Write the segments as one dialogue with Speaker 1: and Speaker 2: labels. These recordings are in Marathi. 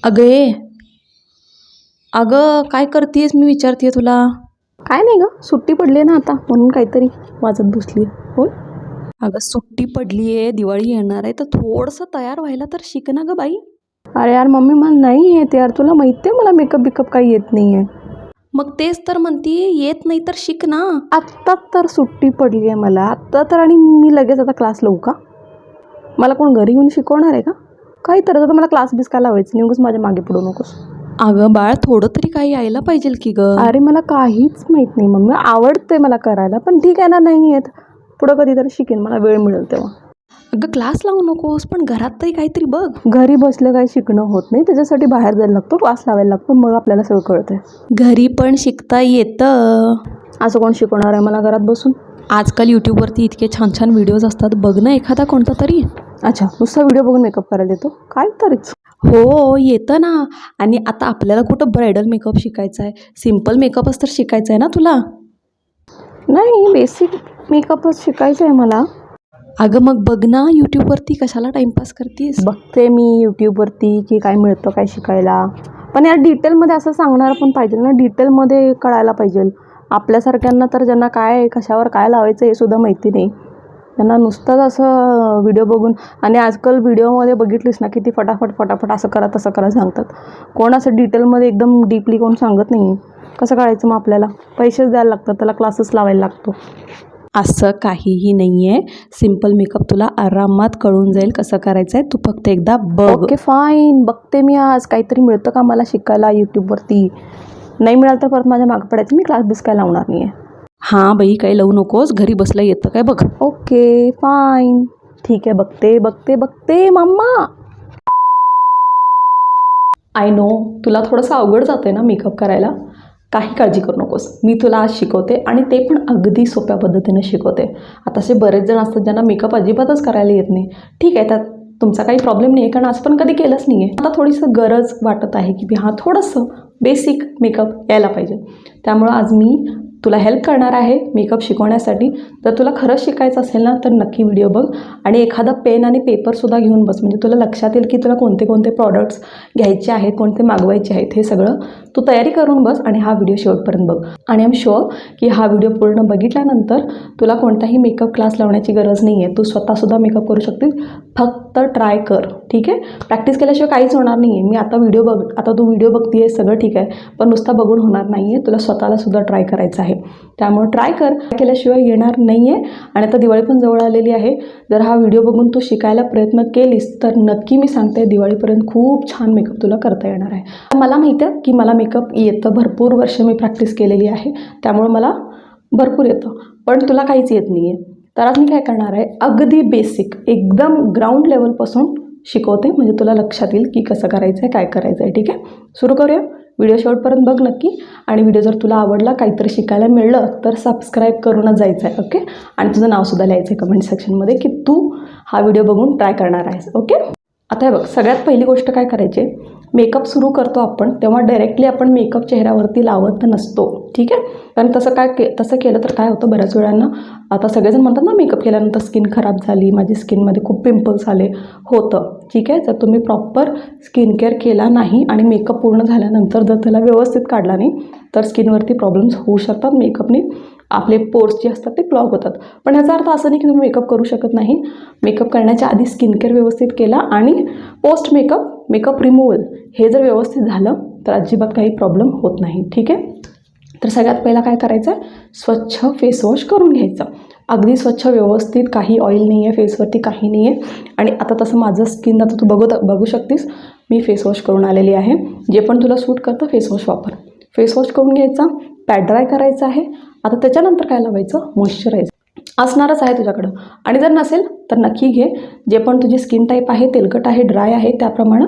Speaker 1: अगं ये अगं काय करतेस मी विचारते तुला.
Speaker 2: काय नाही ग, सुट्टी पडली आहे ना आता, म्हणून काहीतरी वाचत बसली. होय.
Speaker 1: अगं सुट्टी पडली आहे, दिवाळी येणार आहे, तर थोडंसं तयार व्हायला तर शिक ना ग बाई.
Speaker 2: अरे यार मम्मी, मला नाही येत यार, तुला माहिती आहे मला मेकअप बिकअप काही येत नाही आहे.
Speaker 1: मग तेच तर म्हणते, येत नाही तर शिक ना.
Speaker 2: आत्ता तर सुट्टी पडली आहे मला आत्ता तर, आणि मी लगेच आता क्लास लावू का? मला कोण घरी येऊन शिकवणार आहे का? काही तर आता मला क्लास बीस काय लावायचं नाही, उगाच माझ्या मागे पडू नकोस.
Speaker 1: अगं बाळ, थोडं तरी काही यायला पाहिजे की ग.
Speaker 2: अरे मला काहीच माहीत नाही मम्मी, आवडते मला करायला, पण ठीक आहे ना, नाही येत पुढं कधीतरी शिकेन, मला वेळ मिळेल तेव्हा.
Speaker 1: अगं क्लास लावू नकोस, पण घरात तरी काहीतरी बघ.
Speaker 2: घरी बसलं काही शिकणं होत नाही, त्याच्यासाठी बाहेर जायला लागतो, क्लास लावायला लागतो, मग आपल्याला सगळं कळतंय.
Speaker 1: घरी पण शिकता येतं.
Speaker 2: असं कोण शिकवणार आहे मला घरात बसून?
Speaker 1: आजकाल यूट्यूबवरती इतके छान छान व्हिडिओज असतात, बघ ना एखादा कोणता तरी.
Speaker 2: अच्छा, नुसता व्हिडिओ बघून मेकअप करायला येतो? काय तरीच.
Speaker 1: हो येतं ना. आणि आता आपल्याला कुठं ब्रायडल मेकअप शिकायचा आहे, सिम्पल मेकअपच तर शिकायचा आहे ना तुला.
Speaker 2: नाही, बेसिक मेकअपच शिकायचं आहे मला.
Speaker 1: अगं मग बघ ना यूट्यूबवरती, कशाला टाइमपास करतीस.
Speaker 2: बघते मी यूट्यूबवरती की काय मिळतं काय शिकायला, पण या डिटेलमध्ये असं सांगणार पण पाहिजे ना, डिटेलमध्ये कळायला पाहिजे. आपल्यासारख्यांना तर, ज्यांना काय कशावर काय लावायचं हे सुद्धा माहिती नाही, त्यांना नुसतंच असं व्हिडिओ बघून. आणि आजकाल व्हिडिओमध्ये बघितलीस ना, किती फटाफट फटाफट असं करा तसं करा सांगतात. कोण असं डिटेलमध्ये एकदम डीपली कोण सांगत नाही. कसं कळायचं मग आपल्याला? पैसेच द्यायला लागतात, त्याला क्लासेस लावायला लागतो.
Speaker 1: असं काहीही नाही आहे, सिम्पल मेकअप तुला आरामात कळून जाईल कसं करायचं आहे, तू फक्त एकदा बघ.
Speaker 2: ओके फाईन, बघते मी आज काहीतरी मिळतं का मला शिकायला यूट्यूबवरती. नाही मिळालं तर परत माझ्या मागं पडायचं, मी क्लास बीस काय लावणार नाही आहे.
Speaker 1: हां बाई, काही लावू नकोस, घरी बसला येतं काय बघ.
Speaker 2: ओके फाईन, ठीक आहे, बघते बघते बघते मम्मा.
Speaker 1: आय नो तुला थोडंसं अवघड जाते ना मेकअप करायला, काही काळजी करू नकोस, मी तुला आज शिकवते, आणि ते पण अगदी सोप्या पद्धतीने शिकवते. आता असे बरेच जण असतात ज्यांना मेकअप अजिबातच करायला येत नाही. ठीक आहे, त्यात तुमचा काही प्रॉब्लेम नाही आहे, कारण आज पण कधी केलंच नाही आहे. आता थोडीसं गरज वाटत आहे की हां थोडंसं बेसिक मेकअप यायला पाहिजे. त्यामुळं आज मी तुला हेल्प करणार आहे मेकअप शिकवण्यासाठी. जर तुला खरंच शिकायचं असेल ना, तर नक्की व्हिडिओ बघ, आणि एखादा पेन आणि पेपरसुद्धा घेऊन बस, म्हणजे तुला लक्षात येईल की तुला कोणते कोणते प्रॉडक्ट्स घ्यायचे आहेत, कोणते मागवायचे आहेत, हे सगळं तू तयारी करून बस आणि हा व्हिडिओ शेवटपर्यंत बघ. आणि आय एम शुअर की हा व्हिडिओ पूर्ण बघितल्यानंतर तुला कोणताही मेकअप क्लास लावण्याची गरज नाही आहे, तू स्वतःसुद्धा मेकअप करू शकते. फक्त ट्राय कर, ठीक आहे. प्रॅक्टिस केल्याशिवाय काहीच होणार नाही आहे. मी आता व्हिडिओ बघ, आता तू व्हिडिओ बघते सगळं ठीक आहे, पण नुसता बघून होणार नाही आहे, तुला स्वतःलासुद्धा ट्राय करायचं आहे. त्यामुळे ट्राय कर, केल्याशिवाय येणार नाही आहे. आणि आता दिवाळी पण जवळ आलेली आहे. जर हा व्हिडिओ बघून तू शिकायला प्रयत्न केलीस तर नक्की मी सांगते, दिवाळीपर्यंत खूप छान मेकअप तुला करता येणार आहे. मला माहिती आहे की मला मेकअप येतं, भरपूर वर्ष मी प्रॅक्टिस केलेली आहे, त्यामुळं मला भरपूर येतं, पण तुला काहीच येत नाही आहे. तर आज मी काय करणार आहे, अगदी बेसिक एकदम ग्राउंड लेवलपासून शिकवते, म्हणजे तुला लक्षात येईल की कसं करायचं आहे, काय करायचं आहे. ठीक आहे, सुरू करूया. व्हिडिओ शेवटपर्यंत बघ नक्की. आणि व्हिडिओ जर तुला आवडला, काहीतरी शिकायला मिळलं, तर सबस्क्राईब करूनच जायचं आहे. ओके, आणि तुझं नावसुद्धा लिहायचं आहे कमेंट सेक्शनमध्ये की तू हा व्हिडिओ बघून ट्राय करणार आहेस. ओके, आता हे बघ, सगळ्यात पहिली गोष्ट काय करायची, मेकअप सुरू करतो आपण तेव्हा डायरेक्टली आपण मेकअप चेहऱ्यावरती लावत नसतो. ठीक आहे, कारण तसं केलं तर काय होतं, बऱ्याच वेळांना आता सगळेजण म्हणतात ना, मेकअप केल्यानंतर स्किन खराब झाली, माझी स्किनमध्ये खूप पिंपल्स आले, होतं. ठीक आहे, जर तुम्ही प्रॉपर स्किन केअर केला नाही आणि मेकअप पूर्ण झाल्यानंतर जर त्याला व्यवस्थित काढला नाही, तर स्किनवरती प्रॉब्लेम्स होऊ शकतात. मेकअपने आपले पोर्स जे असतात ते क्लॉग होतात. पण याचा अर्थ असं नाही की तुम्ही मेकअप करू शकत नाही. मेकअप करण्याच्या आधी स्किन केअर व्यवस्थित केला आणि पोस्ट मेकअप रिमूव्हल हे जर व्यवस्थित झालं तर अजिबात काही प्रॉब्लेम होत नाही. ठीक आहे, तर सगळ्यात पहिला काय करायचं आहे, स्वच्छ फेसवॉश करून घ्यायचं. अगदी स्वच्छ व्यवस्थित, काही ऑइल नाही आहे फेसवरती, काही नाही आहे. आणि आता तसं माझं स्किन आता तू बघू शकतेस, मी फेसवॉश करून आलेली आहे. जे पण तुला सूट करतं फेसवॉश वापर. फेसवॉश करून घ्यायचा, पॅड ड्राय करायचं आहे. आता त्याच्यानंतर काय लावायचं, मॉइश्चरायझर असणारच आहे तुझ्याकडं, आणि जर नसेल तर नक्की घे. जे पण तुझी स्किन टाईप आहे, तेलकट आहे, ड्राय आहे, त्याप्रमाणे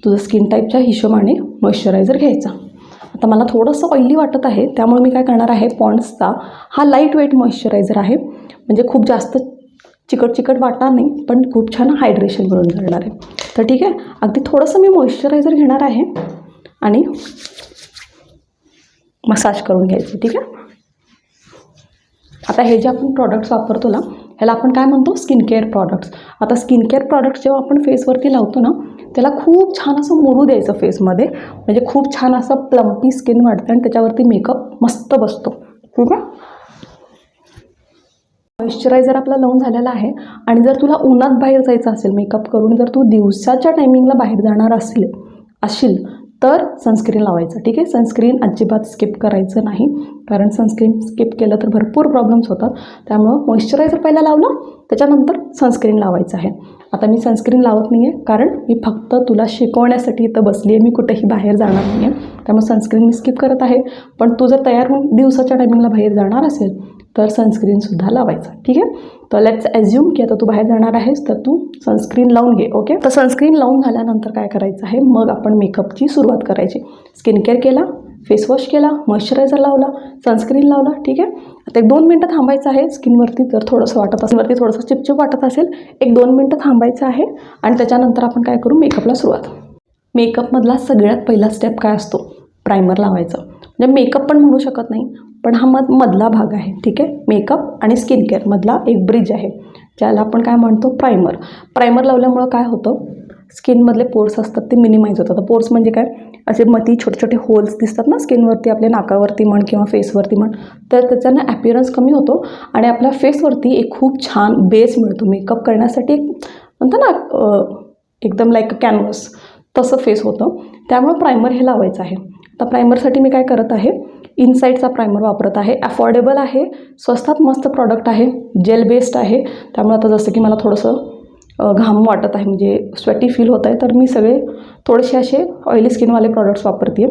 Speaker 1: तुझं स्किन टाईपच्या हिशोबाने मॉइश्चरायझर घ्यायचा. आता मला थोडंसं ऑइली वाटत आहे, त्यामुळे मी काय करणार आहे, पॉन्ड्सचा हा लाईट वेट मॉइश्चरायझर आहे, म्हणजे खूप जास्त चिकट वाटणार नाही, पण खूप छान हायड्रेशन मिळून जाणार आहे. तर ठीक आहे, अगदी थोडंसं मी मॉइश्चरायझर घेणार आहे आणि मसाज करून घ्यायची. ठीक आहे, आता हे जे आपण प्रॉडक्ट्स वापरतो ना, ह्याला आपण काय म्हणतो, स्किन केअर प्रॉडक्ट्स. आता स्किन केअर प्रॉडक्ट्स जेव्हा आपण फेसवरती लावतो ना, त्याला खूप छान असं मुरू द्यायचं फेसमध्ये, म्हणजे खूप छान असं प्लम्पी स्किन वाटतं आणि त्याच्यावरती मेकअप मस्त बसतो. ठीक आहे. मॉइश्चरायझर आपला लावून झालेला आहे आणि जर तुला उन्हात बाहेर जायचं असेल मेकअप करून, जर तू दिवसाच्या टायमिंगला बाहेर जाणार असशील तर सनस्क्रीन लावायचं. ठीक आहे. सनस्क्रीन अजिबात स्किप करायचं नाही, कारण सनस्क्रीन स्किप केलं तर भरपूर प्रॉब्लेम्स होतात. त्यामुळं मॉइश्चरायझर पहिला लावलं, त्याच्यानंतर सनस्क्रीन लावायचं आहे. आता मी सनस्क्रीन लावत नाही आहे, कारण मी फक्त तुला शिकवण्यासाठी इथं बसली आहे, मी कुठेही बाहेर जाणार नाही आहे. त्यामुळे सनस्क्रीन मी स्किप करत आहे. पण तू जर तयार होऊन दिवसाच्या टायमिंगला बाहेर जाणार असेल तर सनस्क्रीनसुद्धा लावायचं. ठीक आहे. तर लेट्स ॲज्युम की आता तू बाहेर जाणार आहेस तर तू सनस्क्रीन लावून घे. ओके. तर सनस्क्रीन लावून झाल्यानंतर काय करायचं आहे, मग आपण मेकअपची सुरुवात करायची. स्किन केअर केला, फेस वॉश केला, मॉइश्चरायझर लावला, सनस्क्रीन लावला. ठीक आहे. आता 1-2 मिनटं थांबायचं आहे. स्किनवरती जर थोडंसं वाटत असेल, वरती थोडंसं चिपचिप वाटत असेल, 1-2 मिनटं थांबायचं आहे आणि त्याच्यानंतर आपण काय करू, मेकअपला सुरुवात. मेकअपमधला सगळ्यात पहिला स्टेप काय असतो, प्रायमर लावायचं. म्हणजे मेकअप पण म्हणू शकत नाही, पण हा मधला भाग आहे. ठीक आहे. मेकअप आणि स्किन केअरमधला एक ब्रिज आहे, ज्याला आपण काय म्हणतो, प्रायमर. प्रायमर लावल्यामुळं काय होतं, स्किनमधले पोर्स असतात ते मिनिमाइज होतात. आता पोर्स म्हणजे काय, असे मधी छोटे छोटे होल्स दिसतात ना स्किनवरती, आपल्या नाकावरती म्हण किंवा फेसवरती म्हण, तर त्याच्यानं ॲपिअरन्स कमी होतो आणि आपल्या फेसवरती एक खूप छान बेस मिळतो. मेकअप करण्यासाठी एक म्हणतो ना एकदम लाईक कॅनव्हस तसं फेस होतं. त्यामुळं प्रायमर हे लावायचं आहे. आता प्रायमरसाठी मी काय करत आहे, इनसाईडचा प्रायमर वापरत आहे. अफोर्डेबल आहे, स्वस्तात मस्त प्रॉडक्ट आहे, जेल बेस्ड आहे. त्यामुळे आता जसं की मला थोडंसं घाम वाटत आहे, म्हणजे स्वेटी फील होत आहे, तर मी सगळे थोडेसे असे ऑइली स्किनवाले प्रॉडक्ट्स वापरते.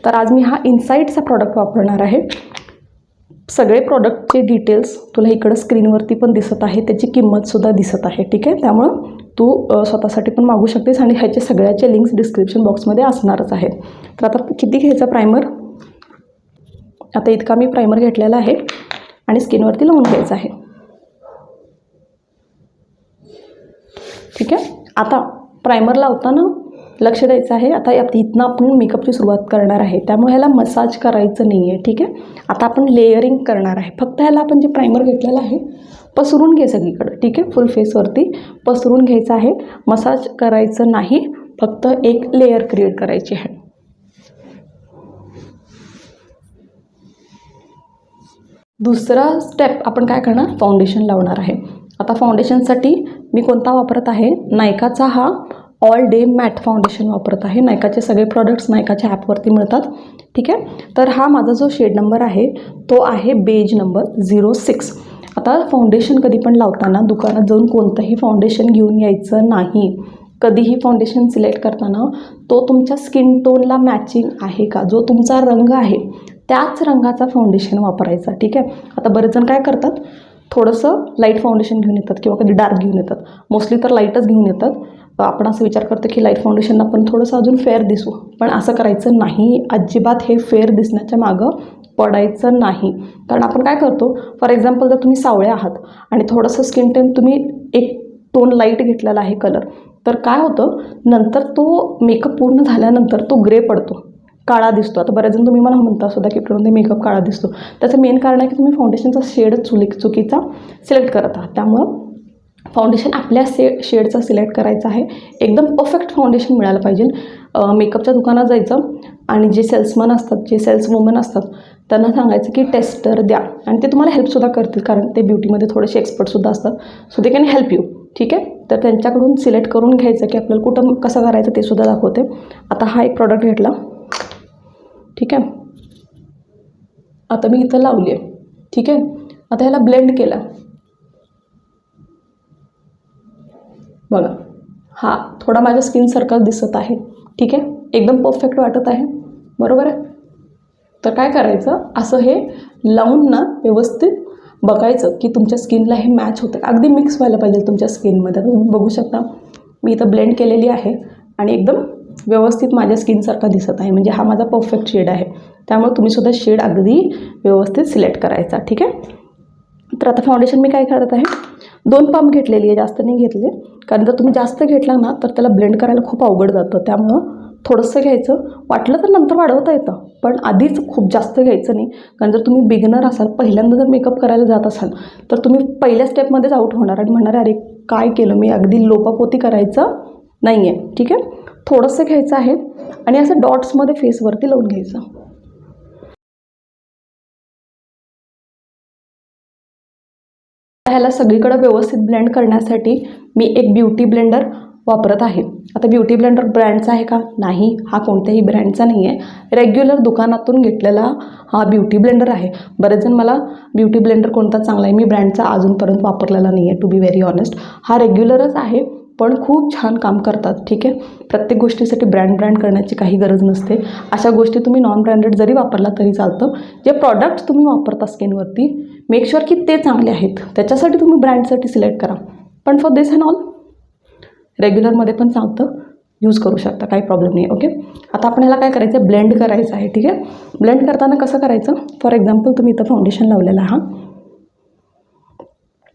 Speaker 1: तर आज मी हा इनसाईडचा प्रॉडक्ट वापरणार आहे. सगळे प्रॉडक्टचे डिटेल्स तुला इकडं स्क्रीनवरती पण दिसत आहे, त्याची किंमतसुद्धा दिसत आहे. ठीक आहे. त्यामुळं तू स्वतःसाठी पण मागू शकतेस आणि ह्याचे सगळ्याचे लिंक्स डिस्क्रिप्शन बॉक्समध्ये असणारच आहेत. तर आता किती घ्यायचा प्रायमर, आता इतका मी प्रायमर घेतलेला आहे आणि स्किनवरती लावून घ्यायचं आहे. ठीक आहे. आता प्रायमर लावताना लक्ष द्यायचं आहे. आता इथनं आपण मेकअपची सुरुवात करणार आहे, त्यामुळे ह्याला मसाज करायचं नाही आहे. ठीक आहे. आता आपण लेअरिंग करणार आहे. फक्त ह्याला आपण जे प्रायमर घेतलेलं आहे पसरून घे सगळीकडं. ठीक आहे. फुल फेसवरती पसरून घ्यायचं आहे, मसाज करायचं नाही, फक्त एक लेअर क्रिएट करायची आहे. दुसरा स्टेप आपण काय करणार, फाउंडेशन लावणार आहे. आता फाउंडेशनसाठी मी कोणता वापरत आहे, नायकाचा हा ऑल डे मॅट फाउंडेशन वापरत आहे. नायकाचे सगळे प्रॉडक्ट्स नायकाच्या ॲपवरती मिळतात. ठीक आहे. तर हा माझा जो शेड नंबर आहे तो आहे बेज नंबर 06. आता फाउंडेशन कधी पण लावताना दुकानात जाऊन कोणतंही फाउंडेशन घेऊन यायचं नाही. कधीही फाउंडेशन सिलेक्ट करताना तो तुमच्या स्किन टोनला मॅचिंग आहे का, जो तुमचा रंग आहे त्याच रंगाचा फाउंडेशन वापरायचा. ठीक आहे. आता बरेच जण काय करतात, थोडंसं लाईट फाउंडेशन घेऊन येतात किंवा कधी डार्क घेऊन येतात, मोस्टली तर लाईटच घेऊन येतात. आपण असं विचार करतो की लाईट फाउंडेशन आपण थोडंसं अजून फेअर दिसू, पण असं करायचं नाही. अजिबात हे फेअर दिसण्याच्या मागं पडायचं नाही. कारण आपण काय करतो, फॉर एक्झाम्पल जर तुम्ही सावळे आहात आणि थोडंसं स्किन टोन तुम्ही एक टोन लाईट घेतलेला आहे कलर, तर काय होतं, नंतर तो मेकअप पूर्ण झाल्यानंतर तो ग्रे पडतो, काळा दिसतो. आता बरेच जण तुम्ही मला म्हणता सुद्धा की ते मेकअप काळा दिसतो. त्याचं मेन कारण आहे की तुम्ही फाउंडेशनचा शेड चुकीचा सिलेक्ट करत आहात. त्यामुळं फाउंडेशन आपल्या शेडचा सिलेक्ट करायचा आहे. एकदम परफेक्ट फाउंडेशन मिळालं पाहिजे. मेकअपच्या दुकानात जायचं आणि जे सेल्समन असतात, जे सेल्सवुमन असतात, त्यांना सांगायचं की टेस्टर द्या आणि ते तुम्हाला हेल्पसुद्धा करतील, कारण ते ब्युटीमध्ये थोडेसे एक्सपर्टसुद्धा असतात. So they can help you. ठीक आहे. तर त्यांच्याकडून सिलेक्ट करून घ्यायचं की आपल्याला कुठं कसं करायचं ते सुद्धा दाखवते. आता हा एक प्रॉडक्ट घेतला. ठीक आहे. आता मी इथं लावली आहे. ठीक आहे. आता ह्याला ब्लेंड केला. बघा, हा थोडा माझ्या स्किनसारखाच दिसत आहे. ठीक आहे. एकदम परफेक्ट वाटत आहे, बरोबर आहे. तर काय करायचं, असं हे लावून ना व्यवस्थित बघायचं की तुमच्या स्किनला हे मॅच होतं, अगदी मिक्स व्हायला पाहिजे तुमच्या स्किनमध्ये. आता तुम्ही बघू शकता मी इथं ब्लेंड केलेली आहे आणि एकदम व्यवस्थित माझ्या स्किनसारखा दिसत आहे, म्हणजे हा माझा परफेक्ट शेड आहे. त्यामुळे तुम्हीसुद्धा शेड अगदी व्यवस्थित सिलेक्ट करायचा. ठीक आहे. तर आता फाउंडेशन मी काय करत आहे, 2 पंप घेतलेली आहे, जास्त नाही घेतले, कारण जर तुम्ही जास्त घेतला ना तर त्याला ब्लेंड करायला खूप अवघड जातं. त्यामुळं थोडंसं घ्यायचं, वाटलं तर नंतर वाढवता येतं, पण आधीच खूप जास्त घ्यायचं नाही. कारण जर तुम्ही बिगिनर असाल, पहिल्यांदा जर मेकअप करायला जात असाल, तर तुम्ही पहिल्या स्टेपमध्येच आउट होणार आणि म्हणणार अरे काय केलं मी, अगदी लोपापोती करायचं नाही आहे. ठीक आहे. थोडंसं घ्यायचं आहे आणि असं डॉट्समध्ये फेसवरती लावून घ्यायचं. ह्याला सगळीकडे व्यवस्थित ब्लेंड करण्यासाठी मी एक ब्युटी ब्लेंडर वापरत आहे. आता ब्युटी ब्लेंडर ब्रँडचा आहे का? नाही, हा कोणत्याही ब्रँडचा नाही आहे. रेग्युलर दुकानातून घेतलेला हा ब्युटी ब्लेंडर आहे. बरेच जण मला ब्युटी ब्लेंडर कोणता चांगला आहे, मी ब्रँडचा अजूनपर्यंत वापरलेला नाही आहे, टू बी व्हेरी ऑनेस्ट. हा रेग्युलरच आहे पण खूप छान काम करतात. ठीक आहे, प्रत्येक गोष्टीसाठी ब्रँड करण्याची काही गरज नसते. अशा गोष्टी तुम्ही नॉन ब्रँडेड जरी वापरला तरी चालतं. जे प्रॉडक्ट्स तुम्ही वापरता स्किनवरती मेक शुअर की ते चांगले आहेत, त्याच्यासाठी तुम्ही ब्रँडसाठी सिलेक्ट करा. पण फॉर दिस अँड ऑल रेग्युलरमध्ये पण चालतं, यूज करू शकता, काही प्रॉब्लेम नाही. ओके, आता आपण ह्याला काय करायचं आहे, ब्लेंड करायचं आहे. ठीक आहे, ब्लेंड करताना कसं करायचं, फॉर एक्झाम्पल तुम्ही इथं फाउंडेशन लावलेलं आहे,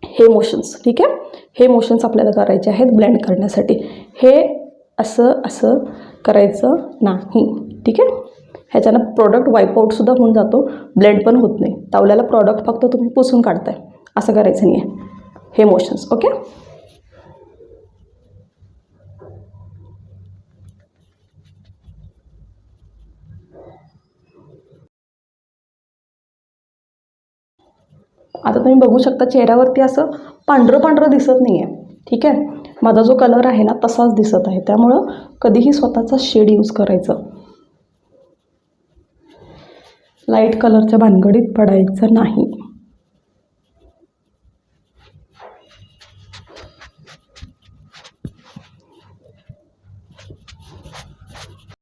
Speaker 1: हे मोशन्स, ठीक आहे, हे मोशन्स आपल्याला करायचे आहेत ब्लेंड करण्यासाठी. हे असं असं करायचं नाही. ठीक आहे, ह्याच्यानं प्रॉडक्ट वाईपआउटसुद्धा होऊन जातो, ब्लेंड पण होत नाही. लावलेला प्रॉडक्ट फक्त तुम्ही पुसून काढताय, असं करायचं नाही आहे. हे मोशन्स. ओके, आता तुम्ही बघू शकता चेहऱ्यावरती असं पांढरं पांढरं दिसत नाही आहे. ठीक आहे, माझा जो कलर आहे ना तसाच दिसत आहे. त्यामुळं कधीही स्वतःचा शेड यूज करायचं, लाईट कलरच्या भानगडीत पडायचं नाही.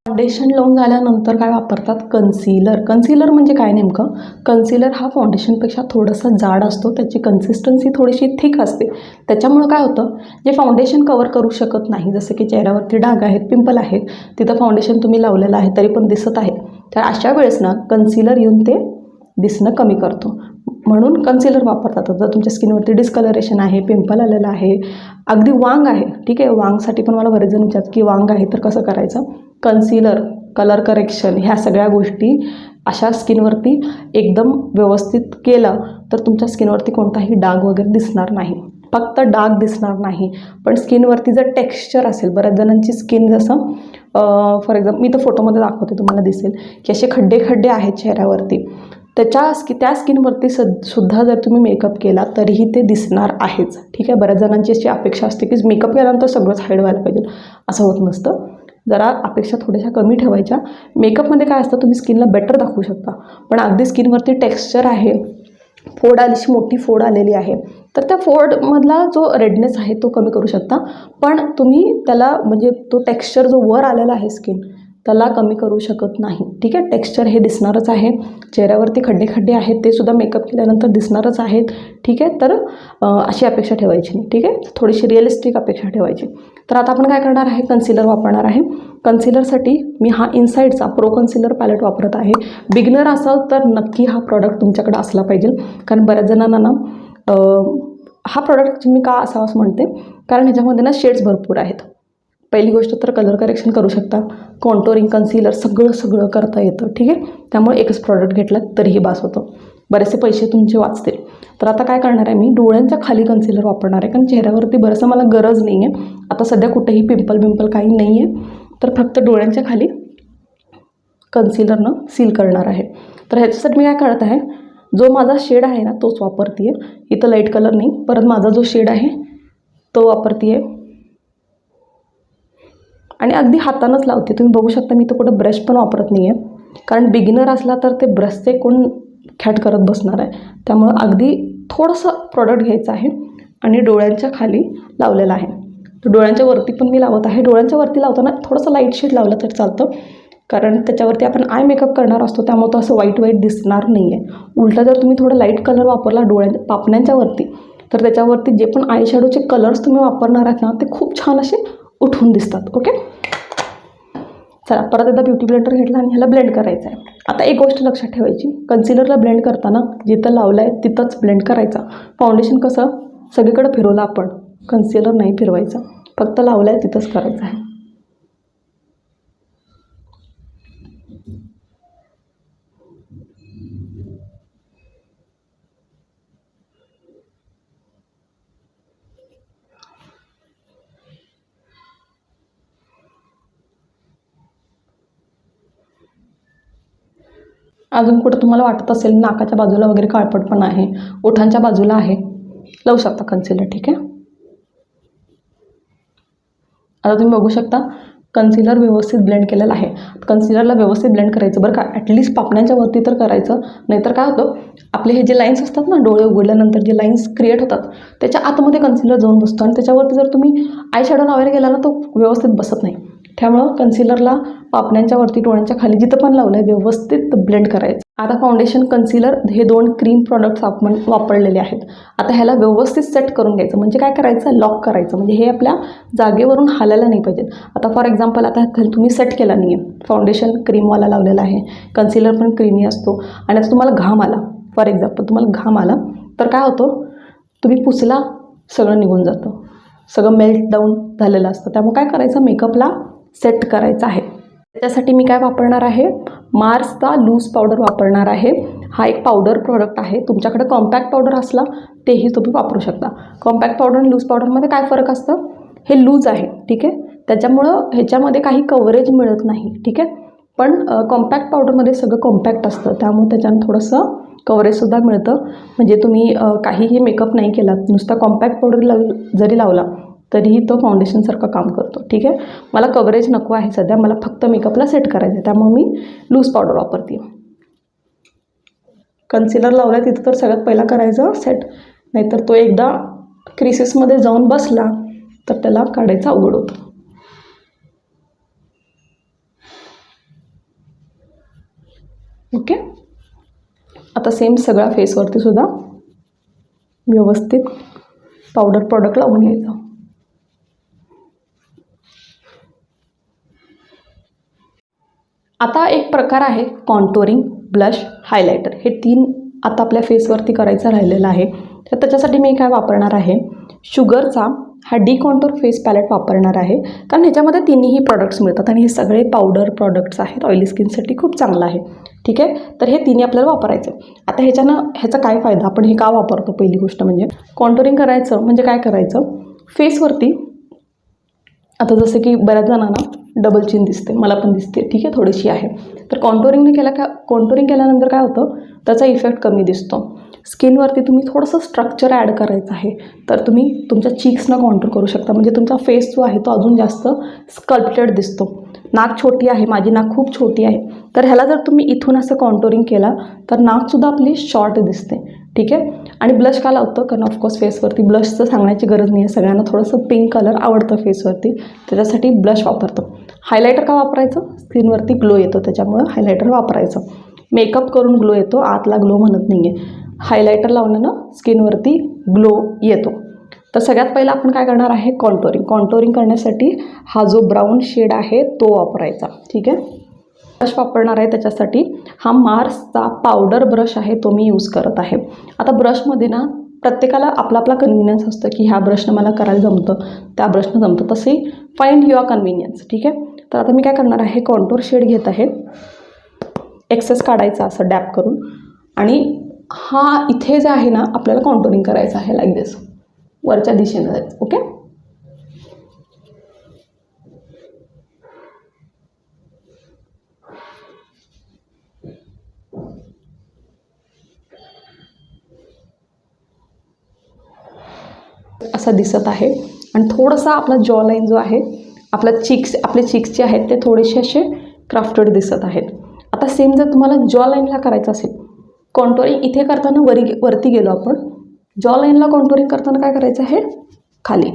Speaker 1: फाउंडेशन लावून झाल्यानंतर काय वापरतात, कन्सिलर. कन्सिलर म्हणजे काय नेमकं, कन्सिलर हा फाउंडेशनपेक्षा थोडासा जाड असतो, त्याची कन्सिस्टन्सी थोडीशी थिक असते. त्याच्यामुळं काय होतं, जे फाउंडेशन कवर करू शकत नाही, जसं की चेहऱ्यावरती डाग आहेत, पिंपल आहेत, तिथं फाउंडेशन तुम्ही लावलेलं आहे तरी पण दिसत आहे, तर अशा वेळेस ना कन्सिलर येऊन ते दिसणं कमी करतो, म्हणून कन्सिलर वापरतात. जर तुमच्या स्किनवरती डिस्कलरेशन आहे, पिंपल आलेलं आहे, अगदी वांग आहे, ठीक आहे, वांगसाठी पण मला बरेच जण विचारतात की वांग आहे तर कसं करायचं, कन्सिलर, कलर करेक्शन, ह्या सगळ्या गोष्टी अशा स्किनवरती एकदम व्यवस्थित केलं तर तुमच्या स्किनवरती कोणताही डाग वगैरे दिसणार नाही. फक्त डाग दिसणार नाही, पण स्किनवरती जर टेक्स्चर असेल, बऱ्याच जणांची स्किन जसं फॉर एक्झाम्पल मी तर फोटोमध्ये दाखवते, तुम्हाला दिसेल की असे खड्डे खड्डे आहेत चेहऱ्यावरती, त्या स्किनवरती सुद्धा जर तुम्ही मेकअप केला तरीही ते दिसणार आहेच. ठीक आहे, बऱ्याच जणांची अशी अपेक्षा असते की मेकअप केल्यानंतर सगळंच हाईड व्हायला पाहिजे, असं होत नसतं. जरा अपेक्षा थोड्याशा कमी ठेवायच्या. मेकअपमध्ये काय असतं, तुम्ही स्किनला बेटर दाखवू शकता, पण अगदी स्किनवरती टेक्स्चर आहे, फोड आलीशी मोठी फोड आलेली आहे, तर त्या फोडमधला जो रेडनेस आहे तो कमी करू शकता. पण तुम्ही त्याला म्हणजे तो टेक्स्चर जो वर आलेला आहे स्किन त्याला कमी करू शकत नाही. ठीक आहे, टेक्स्चर हे दिसणारच आहे, चेहऱ्यावरती खड्डे खड्डे आहेत ते सुद्धा मेकअप केल्यानंतर दिसणारच आहेत. ठीक आहे, तर अशी अपेक्षा ठेवायची नाही. ठीक आहे, थोडीशी रिअलिस्टिक अपेक्षा ठेवायची. तर आता आपण काय करणार आहे, कन्सिलर वापरणार आहे. कन्सिलरसाठी मी हा इनसाईडचा प्रो कन्सिलर पॅलेट वापरत आहे. बिगिनर असाल तर नक्की हा प्रॉडक्ट तुमच्याकडे असला पाहिजे, कारण बऱ्याच जणांना ना हा प्रॉडक्ट मी का असावा असं म्हणते, कारण ह्याच्यामध्ये ना शेड्स भरपूर आहेत. पहिली गोष्ट तर कलर करेक्शन करू शकता, कॉन्टोरिंग, कन्सिलर सगळं करता येतं. ठीक आहे, त्यामुळे एकच प्रॉडक्ट घेतला तरीही बास होतं, बरेचसे पैसे तुमचे वाचतील. तर आता काय करणार आहे, मी डोळ्यांच्या खाली कन्सिलर वापरणार आहे, कारण चेहऱ्यावरती बरंचसं मला गरज नाही आहे आता सध्या, कुठेही पिंपल काही नाही आहे, तर फक्त डोळ्यांच्या खाली कन्सिलरनं सील करणार आहे. तर ह्याच्यासाठी मी काय करत आहे, जो माझा शेड आहे ना तोच वापरते आहे. इथं लाईट कलर नाही, परत माझा जो शेड आहे तो वापरते आहे आणि अगदी हातानंच लावते. तुम्ही बघू शकता मी तर कुठं ब्रश पण वापरत नाही आहे, कारण बिगिनर असला तर ते ब्रशचे कोण खॅट करत बसणार आहे. त्यामुळं अगदी थोडंसं प्रॉडक्ट घ्यायचं आहे आणि डोळ्यांच्या खाली लावलेलं आहे. तर डोळ्यांच्या वरती पण मी लावत आहे. डोळ्यांच्या वरती लावताना थोडंसं लाईट शेड लावलं तर चालतं, कारण त्याच्यावरती आपण आय मेकअप करणार असतो, त्यामुळे तो असं वाईट दिसणार नाही आहे. उलटा जर तुम्ही थोडं लाईट कलर वापरला पापण्यांच्या वरती, तर त्याच्यावरती जे पण आय शॅडोचे कलर्स तुम्ही वापरणार आहात ना ते खूप छान असे उठून दिसतात. ओके, चला परत एकदा ब्युटी ब्लेंडर घेतला आणि ह्याला ब्लेंड करायचं आहे. आता एक गोष्ट लक्षात ठेवायची, कन्सिलरला ब्लेंड करताना जिथं लावलं आहे तिथंच ब्लेंड करायचा. फाउंडेशन कसं सगळीकडे फिरवलं आपण, कन्सिलर नाही फिरवायचं, फक्त लावलं आहे तिथंच करायचं आहे. अजून कुठं तुम्हाला वाटत असेल नाकाच्या बाजूला वगैरे काळपट पण आहे, ओठांच्या बाजूला आहे, लावू शकता कन्सिलर. ठीक आहे. आता तुम्ही बघू शकता कन्सिलर व्यवस्थित ब्लेंड केलेलं आहे. कन्सिलरला व्यवस्थित ब्लेंड करायचं बरं का, ॲटलिस्ट पापण्यांच्या वरती तर करायचं, नाहीतर काय होतं आपले हे जे लाईन्स असतात ना, डोळे उघडल्यानंतर जे लाईन्स क्रिएट होतात त्याच्या आतमध्ये कन्सिलर जाऊन बसतो आणि त्याच्यावरती जर तुम्ही आय शॅडो लावायला गेला ना तो व्यवस्थित बसत नाही. त्यामुळं कन्सिलरला पापण्यांच्या वरती, डोळ्यांच्या खाली जिथं पण लावलं आहे व्यवस्थित ब्लेंड करायचं. आता फाउंडेशन, कन्सिलर हे 2 क्रीम प्रॉडक्ट्स आपण वापरलेले आहेत. आता ह्याला व्यवस्थित सेट करून घ्यायचं. म्हणजे काय करायचं, लॉक करायचं, म्हणजे हे आपल्या जागेवरून हालायला नाही पाहिजे. आता फॉर एक्झाम्पल आता तुम्ही सेट केला नाही आहे, फाउंडेशन क्रीमवाला लावलेला आहे, कन्सिलर पण क्रीमी असतो आणि आता तुम्हाला घाम आला, फॉर एक्झाम्पल तुम्हाला घाम आला तर काय होतं, तुम्ही पुसला सगळं निघून जातं, सगळं मेल्ट डाऊन झालेलं असतं. त्यामुळे काय करायचं, मेकअपला सेट करायचं आहे. त्याच्यासाठी मी काय वापरणार आहे, मार्सचा लूज पावडर वापरणार आहे. हा एक पावडर प्रोडक्ट आहे. तुमच्याकडे कॉम्पॅक्ट पावडर असला तेही तुम्ही वापरू शकता. कॉम्पॅक्ट पावडर आणि लूज पावडरमध्ये काय फरक असतं, हे लूज आहे, ठीक आहे, त्याच्यामुळं ह्याच्यामध्ये काही कव्हरेज मिळत नाही, ठीक आहे. पण कॉम्पॅक्ट पावडरमध्ये सगळं कॉम्पॅक्ट असतं, त्यामुळे त्याच्यानं थोडंसं कव्हरेजसुद्धा मिळतं. म्हणजे तुम्ही काहीही मेकअप नाही केला, नुसता कॉम्पॅक्ट पावडर जरी लावला तरीही तो फाउंडेशनसारखं काम करतो, ठीक आहे. मला कव्हरेज नको आहे सध्या, मला फक्त मेकअपला सेट करायचं आहे, त्यामुळे मी लूज पावडर वापरते. कन्सिलर लावला आहे तिथं तर सगळ्यात पहिला करायचं सेट, नाहीतर तो एकदा क्रिसेसमध्ये जाऊन बसला तर त्याला काढायचं अवघड होतं. ओके. आता सेम सगळ्या फेसवरती सुद्धा व्यवस्थित पावडर प्रोडक्ट लावून घ्यायचं. आता एक प्रकार आहे कॉन्टोरिंग, ब्लश, हायलायटर, हे 3 आता आपल्या फेसवरती करायचं राहिलेलं आहे. तर त्याच्यासाठी मी काय वापरणार आहे, शुगरचा हा डिकॉन्टोर फेस पॅलेट वापरणार आहे. कारण ह्याच्यामध्ये 3ही प्रॉडक्ट्स मिळतात आणि हे सगळे पावडर प्रॉडक्ट्स आहेत, ऑइली स्किनसाठी खूप चांगलं आहे, ठीक आहे. तर हे 3 आपल्याला वापरायचं. आता ह्याचा काय फायदा, आपण हे का वापरतो, पहिली गोष्ट म्हणजे कॉन्टोरिंग करायचं म्हणजे काय करायचं, फेसवरती आता जसं की बऱ्याच जणांना डबल चिन दिसते, मला पण दिसते, ठीक आहे, थोडीशी आहे. तर कॉन्टोरिंग केल्यानंतर काय होतं, त्याचा इफेक्ट कमी दिसतो. स्किनवरती तुम्ही थोडंसं स्ट्रक्चर ॲड करायचं आहे, तर तुम्ही तुमच्या चीक्सना कॉन्टूर करू शकता. म्हणजे तुमचा फेस जो आहे तो अजून जास्त स्कल्प्टेड दिसतो. नाक छोटी आहे, माझी नाक खूप छोटी आहे, तर ह्याला जर तुम्ही इथून असं कॉन्टोरिंग केला तर नाकसुद्धा आपली शॉर्ट दिसते, ठीक आहे. आणि ब्लश का लावतं, कारण ऑफकोर्स फेसवरती ब्लशचं सांगण्याची गरज नाही आहे, सगळ्यांना थोडंसं पिंक कलर आवडतं फेसवरती, त्याच्यासाठी ब्लश वापरतो. हायलायटर का वापरायचं, स्किनवरती ग्लो येतो त्याच्यामुळं हायलायटर वापरायचं. मेकअप करून ग्लो येतो, आतला ग्लो म्हणत नाही आहे. हायलायटर लावण्यानं स्किनवरती ग्लो येतो. तर सगळ्यात पहिला आपण काय करणार आहे, कॉन्टोरिंग करण्यासाठी हा जो ब्राऊन शेड आहे तो वापरायचा, ठीक आहे. ब्रश वापरणार आहे त्याच्यासाठी हा मार्सचा पावडर ब्रश आहे, तो मी यूज करत आहे. आता ब्रशमध्ये ना प्रत्येकाला आपला आपला कन्व्हिनियन्स असतं की ह्या ब्रशनं मला करायला जमतं, त्या ब्रशनं जमतं, तसे फाइंड युअर कन्व्हिनियन्स, ठीक आहे. तर आता मी काय करणार आहे, कॉन्टोर शेड घेत आहे, एक्सेस काढायचा असं डॅप करून, आणि हा इथे जे आहे ना आपल्याला कॉन्टोरिंग करायचं आहे, लाईक दिस, वरच्या दिशेनं जायचं, ओके. असा दिसत आहे आणि थोडासा आपला जॉ लाईन जो आहे, आपले चिक्स जे आहेत ते थोडेसे असे क्राफ्टेड दिसत आहेत. आता सेम जर तुम्हाला जॉ लाईनला करायचं असेल, कॉन्टोरिंग इथे करताना वरती गेलो आपण, जॉ लाईनला कॉन्टोरिंग करताना काय करायचं आहे, खाली.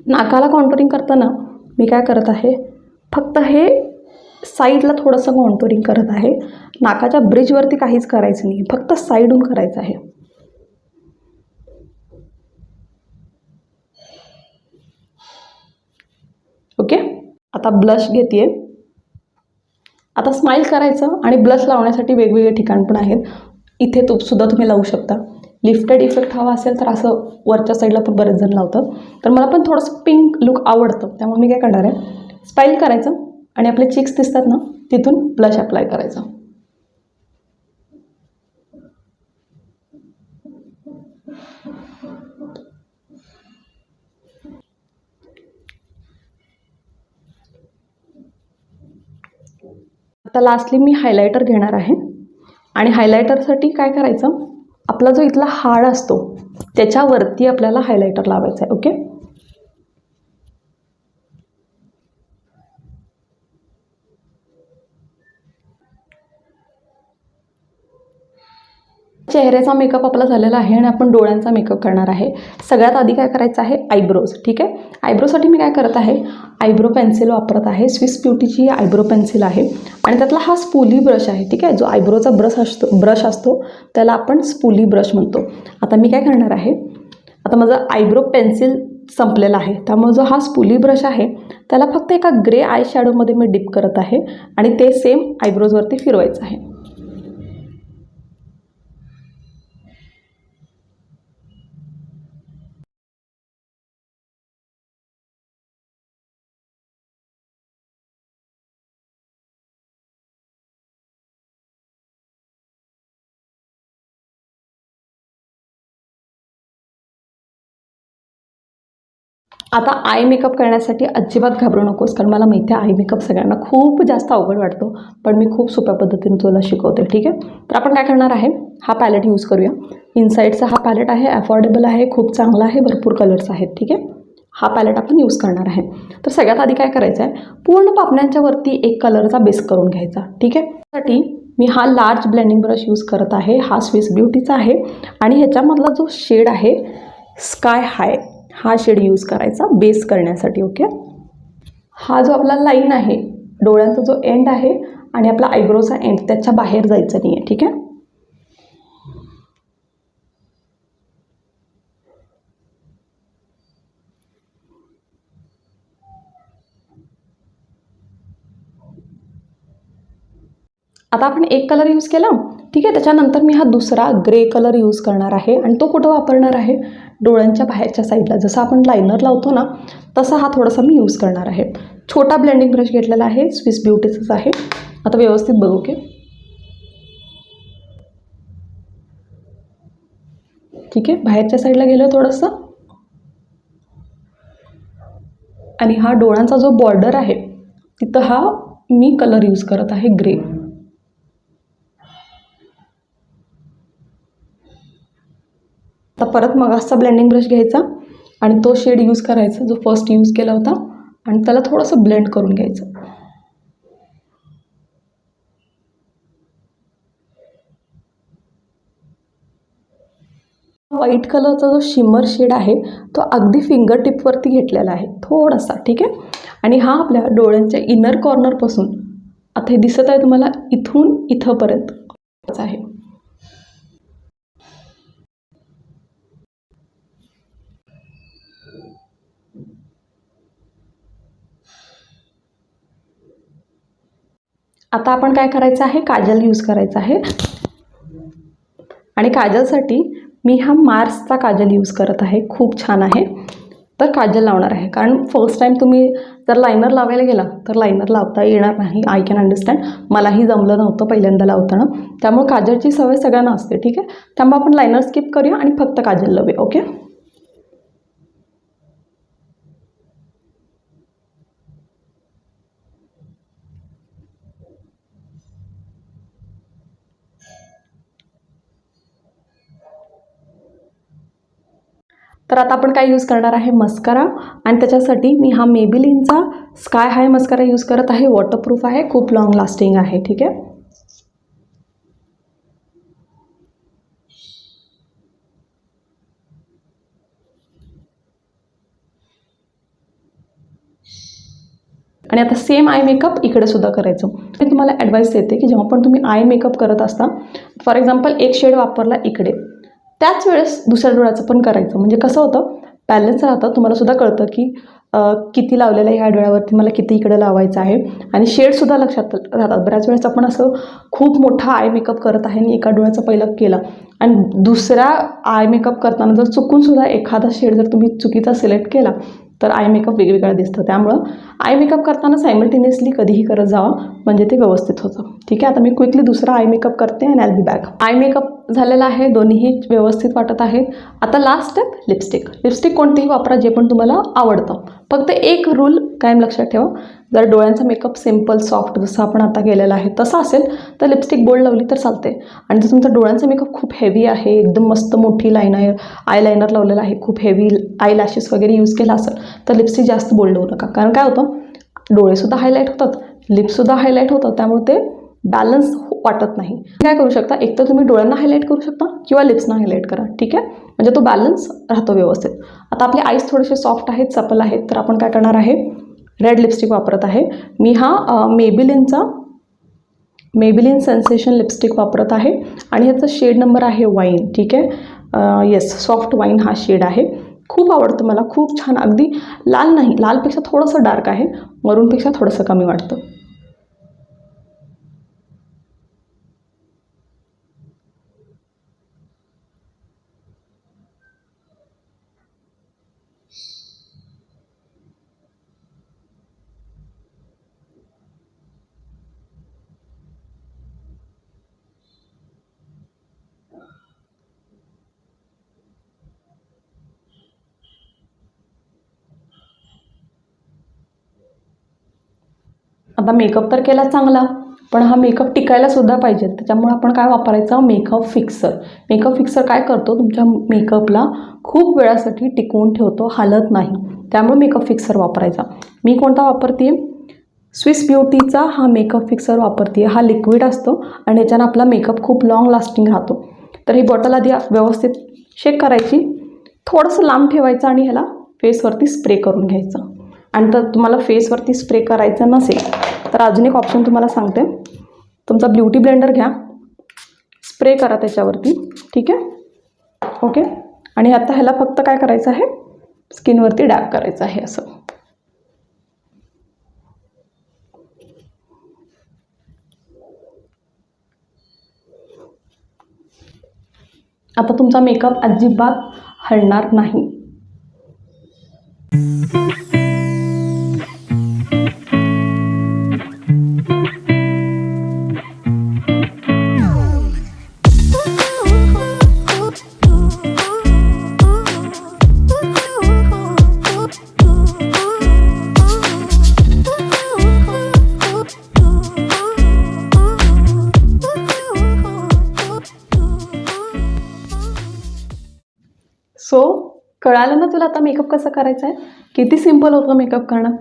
Speaker 1: नाकाला कॉन्टोरिंग करताना मी काय करत आहे, फक्त हे साईडला थोडंसं कॉन्टोरिंग करत आहे. नाकाच्या ब्रिजवरती काहीच करायचं नाही, फक्त साईडहून करायचं आहे. ओके. आता ब्लश घेते. आता स्माईल करायचं आणि ब्लश लावण्यासाठी वेगवेगळे ठिकाण पण आहेत, इथे सुद्धा तुम्ही लावू शकता. लिफ्टेड इफेक्ट हवा असेल तर असं वरच्या साईडला पण बरेच जण लावतात, तर मला पण थोडंसं पिंक लुक आवडतं, त्यामुळे मी काय करणार आहे, स्माईल करायचं आणि आपले चिक्स दिसतात ना तिथून ब्लश अप्लाय करायचा. आता लास्टली मी हायलायटर घेणार आहे आणि हायलायटरसाठी काय करायचं, आपला जो इथला हाड असतो त्याच्यावरती आपल्याला हायलायटर लावायचा आहे. ओके, चेहऱ्याचा मेकअप आपला झालेला आहे आणि आपण डोळ्यांचा मेकअप करणार आहे. सगळ्यात आधी काय करायचं आहे, आयब्रोज. ठीक आहे, आयब्रोसाठी मी काय करत आहे, आयब्रो पेन्सिल वापरत आहे. स्विस ब्युटीची आयब्रो पेन्सिल आहे आणि त्यातला हा स्पूली ब्रश आहे. ठीक आहे, जो आयब्रोचा ब्रश असतो त्याला आपण स्पूली ब्रश म्हणतो. आता मी काय करणार आहे, आता माझं आयब्रो पेन्सिल संपलेला आहे, त्यामुळे जो हा स्पूली ब्रश आहे त्याला फक्त एका ग्रे आय शॅडोमध्ये मी डिप करत आहे आणि ते सेम आयब्रोजवरती फिरवायचं आहे. आता आय मेकअप करण्यासाठी अजिबात घाबरू नकोस, कारण मला माहिती आहे आय मेकअप सगळ्यांना खूप जास्त अवघड वाटतो, पण मी खूप सोप्या पद्धतीने तुला शिकवते. ठीक आहे, तर आपण काय करणार आहे, हा पॅलेट यूज करूया. इनसाईडचा हा पॅलेट आहे, अफोर्डेबल आहे, खूप चांगला आहे, भरपूर कलर्स आहेत. ठीक आहे, हा पॅलेट आपण यूज करणार आहे. तर सगळ्यात आधी काय करायचं आहे, पूर्ण पापण्यांच्या वरती एक कलरचा बेस करून घ्यायचा. ठीक आहे, त्यासाठी मी हा लार्ज ब्लेंडिंग ब्रश यूज करत आहे. हा स्विस ब्युटीचा आहे आणि ह्याच्यामधला जो शेड आहे स्काय हाय, हा शेड यूज करायचा बेस करण्यासाठी. ओके, हा जो आपला लाईन आहे, डोळ्यांचा जो एंड आहे आणि आपला आयब्रोचा एंड, त्याच्या बाहेर जायचं नाही आहे. ठीक आहे, आता आपण एक कलर यूज केला. ठीक आहे, त्याच्यानंतर मी हा दुसरा ग्रे कलर यूज करणार आहे आणि तो कुठं वापरणार आहे, डोळ्यांच्या बाहेरच्या साईडला. जसं आपण लायनर लावतो ना तसा हा थोडासा मी यूज करणार आहे. छोटा ब्लेंडिंग ब्रश घेतलेला आहे, स्विस ब्युटीचाच आहे. आता व्यवस्थित बघू. ओके, ठीक आहे, बाहेरच्या साईडला गेलं थोडंसं आणि हा डोळ्यांचा जो बॉर्डर आहे तिथं हा मी कलर यूज करत आहे ग्रे. आता परत मगाचा ब्लेंडिंग ब्रश घ्यायचा आणि तो शेड यूज करायचा जो फर्स्ट यूज केला होता आणि त्याला थोडंसं ब्लेंड करून घ्यायचं. व्हाईट कलरचा जो शिमर शेड आहे तो अगदी फिंगर टिपवरती घेतलेला आहे थोडासा. ठीक आहे, आणि हा आपल्या डोळ्यांच्या इनर कॉर्नरपासून, आता हे दिसत आहे तुम्हाला, इथून इथंपर्यंत आहे. आता आपण काय करायचं आहे, काजल यूज करायचं आहे आणि काजलसाठी मी हा मार्सचा काजल यूज करत आहे. खूप छान आहे. तर काजल लावणार आहे, कारण फर्स्ट टाईम तुम्ही जर लायनर लावायला गेला तर लायनर लावता येणार नाही. आय कॅन अंडरस्टँड, मलाही जमलं नव्हतं पहिल्यांदा लावताना, त्यामुळे काजलची सवय सगळ्यांना असते. ठीक आहे, त्यामुळे आपण लायनर स्किप करूया आणि फक्त काजल लावूया. ओके, तर आता आपण काय यूज करणार आहे, मस्कारा. आणि त्याच्यासाठी मी हा मेबेलिनचा स्काय हाय मस्कारा यूज करत आहे. वॉटरप्रूफ आहे, खूप लॉंग लास्टिंग आहे. ठीक आहे, आणि आता सेम आय मेकअप इकडे सुद्धा करायचं. मी तुम्हाला ॲडवाईस देते की जेव्हा पण तुम्ही आय मेकअप करत असता, फॉर एक्झाम्पल एक शेड वापरला इकडे, त्याच वेळेस दुसऱ्या डोळ्याचं पण करायचं. म्हणजे कसं होतं, बॅलन्स राहतं. तुम्हाला सुद्धा कळतं की किती लावलेलं आहे ह्या डोळ्यावरती, मला किती इकडे लावायचं आहे, आणि शेडसुद्धा लक्षात राहतात. बऱ्याच वेळेस आपण असं खूप मोठा आय मेकअप करत आहे आणि एका डोळ्याचा पहिला केला आणि दुसऱ्या आय मेकअप करताना जर चुकूनसुद्धा एखादा शेड जर तुम्ही चुकीचा सिलेक्ट केला तर आय मेकअप वेगवेगळा दिसतं. त्यामुळं आय मेकअप करताना सायमल्टेनियसली कधीही करत जावा, म्हणजे ते व्यवस्थित होतं. ठीक आहे, आता मी क्विकली दुसरा आय मेकअप करते आणि I B back. Eye makeup झालेला आहे, दोन्हीही व्यवस्थित वाटत आहेत. आता लास्ट स्टेप लिपस्टिक. लिपस्टिक कोणतीही वापरा, जे पण तुम्हाला आवडतं. फक्त एक रूल कायम लक्षात ठेवा, जर डोळ्यांचा मेकअप सिम्पल सॉफ्ट जसं आपण आता केलेला आहे तसं असेल तर लिपस्टिक बोल्ड लावली तर चालते. आणि जर तुमचा डोळ्यांचा मेकअप खूप हेवी आहे, एकदम मस्त मोठी आय लायनर लावलेलं आहे, खूप हेवी आय लॅशेस वगैरे यूज केला असेल तर लिपस्टिक जास्त बोल्ड होऊ नका. कारण काय होतं, डोळेसुद्धा हायलाईट होतात, लिप्ससुद्धा हायलाईट होतं, त्यामुळे ते बॅलन्स वाटत नाही. काय करू शकता, एक तर तुम्ही डोळ्यांना हायलाईट करू शकता किंवा लिप्सना हायलाईट करा. ठीक आहे, म्हणजे तो बॅलन्स राहतो व्यवस्थित. आता आपले आईज थोडेसे सॉफ्ट आहेत, चपल आहेत, तर आपण काय करणार आहे, रेड लिपस्टिक वापरत आहे मी. हा मेबिलिन सेन्सेशन लिपस्टिक वापरत आहे आणि ह्याचा शेड नंबर आहे वाईन. ठीक आहे, येस, सॉफ्ट वाईन हा शेड आहे. खूप आवडतं मला, खूप छान. अगदी लाल नाही, लालपेक्षा थोडंसं डार्क आहे, मरूनपेक्षा थोडंसं कमी वाटतं. आता मेकअप तर केला चांगला, पण हा मेकअप टिकायलासुद्धा पाहिजे. त्याच्यामुळे आपण काय वापरायचं, मेकअप फिक्सर. मेकअप फिक्सर काय करतो, तुमच्या मेकअपला खूप वेळासाठी टिकवून ठेवतो, हालत नाही. त्यामुळे मेकअप फिक्सर वापरायचा. मी कोणता वापरते, स्विस ब्युटीचा हा मेकअप फिक्सर वापरते. हा लिक्विड असतो आणि याच्यानं आपला मेकअप खूप लॉंग लास्टिंग राहतो. तर ही बॉटल आधी व्यवस्थित शेक करायची, थोडंसं लांब ठेवायचं आणि ह्याला फेसवरती स्प्रे करून घ्यायचं. आणि तर तुम्हाला फेसवरती स्प्रे करायचं नसेल तर अजून एक ऑप्शन तुम्हाला सांगते, तुमचा ब्युटी ब्लेंडर घ्या, स्प्रे करा त्याच्यावरती. ठीक आहे, ओके. आणि आता ह्याला फक्त काय करायचं आहे, स्किनवरती डॅब करायचं आहे असं. आता तुमचा मेकअप अजिबात हलणार नाही. सो कळालं ना तुला आता मेकअप कसा करायचा आहे, किती सिम्पल होतं मेकअप करणं.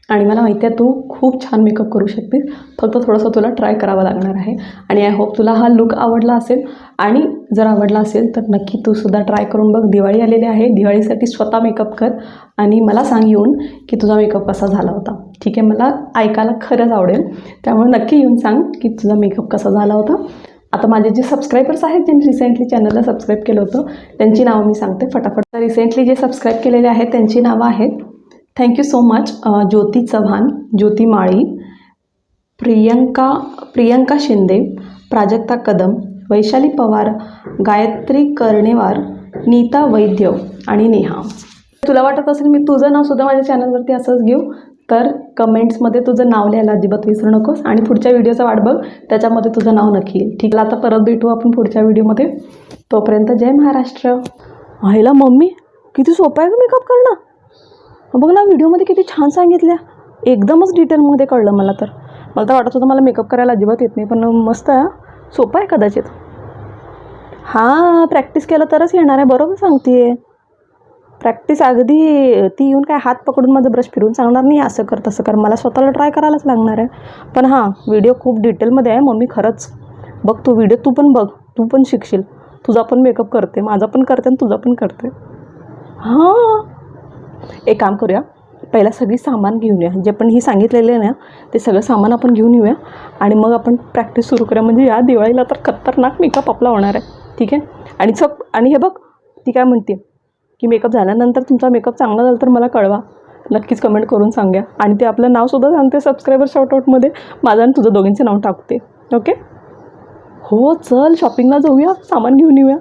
Speaker 1: आणि मला माहिती आहे तू खूप छान मेकअप करू शकते, फक्त थोडंसं तुला ट्राय करावं लागणार आहे. आणि आय होप तुला हा लुक आवडला असेल. आणि जर आवडला असेल तर नक्की तू सुद्धा ट्राय करून बघ. दिवाळी आलेली आहे, दिवाळीसाठी स्वतः मेकअप कर आणि मला सांग येऊन की तुझा मेकअप कसा झाला होता. ठीक आहे, मला ऐकायला खरंच आवडेल. त्यामुळे नक्की येऊन सांग की तुझा मेकअप कसा झाला होता. आता माझे जे सबस्क्रायबर्स आहेत, ज्यांनी रिसेंटली चॅनलला सबस्क्राईब केलं होतं, त्यांची नावं मी सांगते फटाफट. रिसेंटली जे सबस्क्राईब केलेले आहेत त्यांची नावं आहेत, थँक्यू सो मच, ज्योती चव्हाण, ज्योती माळी, प्रियंका शिंदे, प्राजक्ता कदम, वैशाली पवार, गायत्री कर्णेवार, नीता वैद्य आणि नेहा. तुला वाटत असेल मी तुझं नावसुद्धा माझ्या चॅनलवरती असंच घेऊ, तर कमेंट्समध्ये तुझं नाव लिहायला अजिबात विसरू नकोस. आणि पुढच्या व्हिडिओचा वाट बघ, त्याच्यामध्ये तुझं नाव नक्की येईल. ठीक आहे, आता परत भेटू आपण पुढच्या व्हिडिओमध्ये. तोपर्यंत जय महाराष्ट्र.
Speaker 2: आईला मम्मी, किती सोपं आहे का मेकअप करणं. बघ ना, व्हिडिओमध्ये किती छान सांगितल्या, एकदमच डिटेलमध्ये कळलं मला तर वाटत होतं मला मेकअप करायला अजिबात येत नाही, पण मस्त आहे, सोपं आहे कदाचित. हां, प्रॅक्टिस केलं तरच येणार आहे, बरोबर सांगते आहे. प्रॅक्टिस अगदी ती येऊन काय हात पकडून माझं ब्रश फिरून सांगणार नाही, असं कर तसं कर, मला स्वतःला ट्राय करायलाच लागणार आहे. पण हां, व्हिडिओ खूप डिटेलमध्ये आहे मम्मी, खरंच बघ तू व्हिडिओ, तू पण बघ, तू पण शिकशील. तुझा पण मेकअप करते, माझा पण करते आणि तुझा पण करते. हां, एक काम करूया, पहिला सगळी सामान घेऊन या, जे पण ही सांगितलेले ना ते सगळं सामान आपण घेऊन येऊया आणि मग आपण प्रॅक्टिस सुरू करूया. म्हणजे या दिवाळीला तर खतरनाक मेकअप आपला होणार आहे. ठीक आहे, आणि हे बघ ती काय म्हणते की मेकअप झाल्यानंतर तुमचा मेकअप चांगला झाला तर मला कळवा, नक्कीच कमेंट करून सांगा. आणि ते आपलं नावसुद्धा सांगते सबस्क्रायबर शॉर्टआउटमध्ये, माझं आणि तुझं दोघींचे नाव टाकते. ओके, हो चल शॉपिंगला जाऊया, सामान घेऊन येऊया.